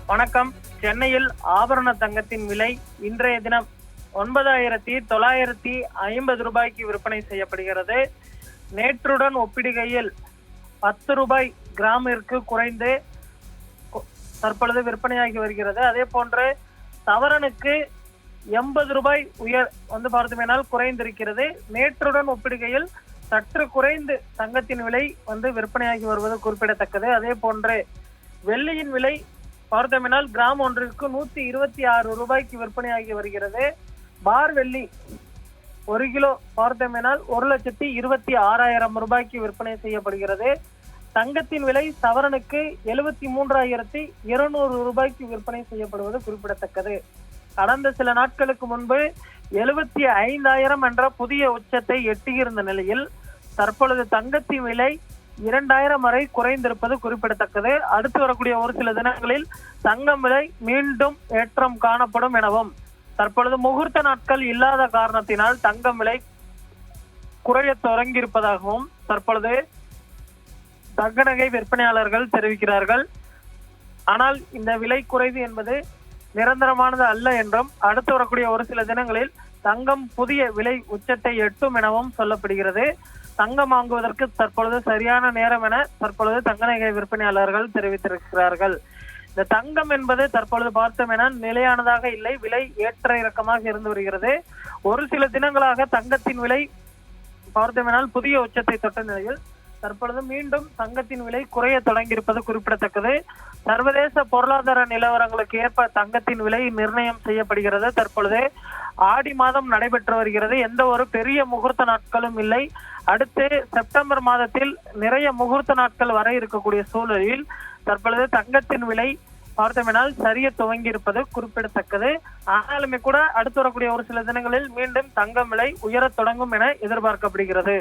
வணக்கம். சென்னையில் ஆபரண தங்கத்தின் விலை இன்றைய தினம் 9,950 ரூபாய்க்கு விற்பனை செய்யப்படுகிறது. நேற்றுடன் ஒப்பிடுகையில் 10 ரூபாய் கிராமிற்கு குறைந்து தற்பொழுது விற்பனையாகி வருகிறது. அதே போன்று சவரனுக்கு 80 ரூபாய் பார்த்தோமேனால் குறைந்திருக்கிறது. நேற்றுடன் ஒப்பிடுகையில் சற்று குறைந்து தங்கத்தின் விலை விற்பனையாகி வருவது குறிப்பிடத்தக்கது. அதே போன்று வெள்ளியின் விலை பார்த்தோமேனால் கிராம் ஒன்றிற்கு 126 ரூபாய்க்கு விற்பனையாகி வருகிறது. பார் வெள்ளி 1 கிலோ பார்த்தோமேனால் 1,26,000 ரூபாய்க்கு விற்பனை செய்யப்படுகிறது. தங்கத்தின் விலை சவரனுக்கு 73,200 ரூபாய்க்கு விற்பனை செய்யப்படுவது குறிப்பிடத்தக்கது. கடந்த சில நாட்களுக்கு முன்பு 75,000 என்ற புதிய உச்சத்தை எட்டியிருந்த நிலையில் தற்பொழுது தங்கத்தின் விலை 2,000 வரை குறைந்திருப்பது குறிப்பிடத்தக்கது. அடுத்து வரக்கூடிய ஒரு சில தினங்களில் தங்கம் விலை மீண்டும் ஏற்றம் காணப்படும் எனவும் தற்பொழுது முகூர்த்த நாட்கள் இல்லாத காரணத்தினால் தங்கம் விலை குறைய தொடங்கி இருப்பதாகவும் தற்பொழுது தங்க நகை விற்பனையாளர்கள் தெரிவிக்கிறார்கள். ஆனால் இந்த விலை குறைவு என்பது நிரந்தரமானது அல்ல என்றும் அடுத்து வரக்கூடிய ஒரு சில தினங்களில் தங்கம் புதிய விலை உச்சத்தை எட்டும் எனவும் சொல்லப்படுகிறது. தங்கம் வாங்குவதற்கு தற்பொழுது சரியான நேரம் என தற்பொழுது தங்க நகை விற்பனையாளர்கள் தெரிவித்திருக்கிறார்கள். இந்த தங்கம் என்பது தற்பொழுது பார்த்தோம் என நிலையானதாக இல்லை, விலை ஏற்ற இறக்கமாக இருந்து வருகிறது. ஒரு சில தினங்களாக தங்கத்தின் விலை பார்த்தோமெனால் புதிய உச்சத்தை தொட்ட நிலையில் தற்பொழுது மீண்டும் தங்கத்தின் விலை குறைய தொடங்கியிருப்பது குறிப்பிடத்தக்கது. சர்வதேச பொருளாதார நிலவரங்களுக்கு ஏற்ப தங்கத்தின் விலை நிர்ணயம் செய்யப்படுகிறது. தற்பொழுது ஆடி மாதம் நடைபெற்று வருகிறது. எந்த ஒரு பெரிய முகூர்த்த நாட்களும் இல்லை. அடுத்து செப்டம்பர் மாதத்தில் நிறைய முகூர்த்த நாட்கள் வர இருக்கக்கூடிய சூழலில் தற்பொழுது தங்கத்தின் விலை பார்த்தோமெனால் சரிய துவங்கி இருப்பது குறிப்பிடத்தக்கது. ஆனாலுமே கூட அடுத்து வரக்கூடிய ஒரு சில தினங்களில் மீண்டும் தங்கம் விலை உயரத் தொடங்கும் என எதிர்பார்க்கப்படுகிறது.